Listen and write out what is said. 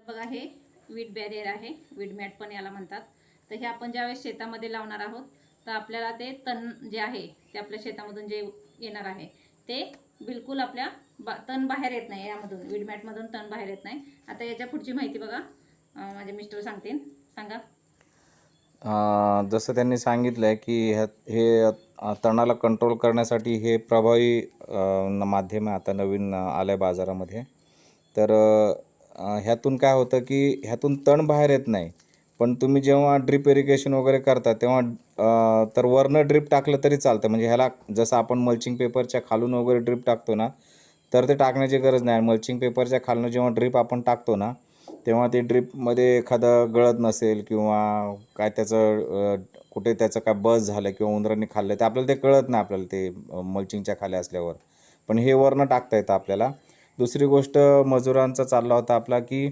बघा हे वीट बॅरियर आहे, वीट मॅट पण याला म्हणतात. तर हे आपण ज्यावेळेस शेतामध्ये लावणार आहोत तर आपल्याला ते तण जे आहे ते आपल्या शेतामधून जे येणार आहे ते बिलकुल आपल्या तण बाहेर येत नाही. यामधून वीट मॅटमधून तण बाहेर येत नाही. आता याच्या पुढची माहिती बघा, माझे मिस्टर सांगतील. सांगा. जसं त्यांनी सांगितलं आहे की हे तणाला कंट्रोल करण्यासाठी हे प्रभावी माध्यम आहे आता नवीन आलं आहे बाजारामध्ये. तर ह्यातून काय होतं की ह्यातून तण बाहेर येत नाही, पण तुम्ही जेव्हा ड्रिप इरिगेशन वगैरे करता तेव्हा तर वरनं ड्रिप टाकलं तरी चालतं. म्हणजे ह्याला जसं आपण मल्चिंग पेपरच्या खालून वगैरे ड्रिप टाकतो ना, तर ते टाकण्याची गरज नाही. मल्चिंग पेपरच्या खालून जेव्हा ड्रिप आपण टाकतो ना, तेव्हा ते ड्रिपमध्ये एखादं गळत नसेल किंवा काय त्याचं कुठे त्याचं काय बस झालं किंवा उंदरांनी खाल्लं तर आपल्याला ते कळत नाही आपल्याला ते मल्चिंगच्या खाली असल्यावर. पण हे वरनं टाकता येतं आपल्याला. दुसरी गोष्ट मजुरांचा चालला होता आपला की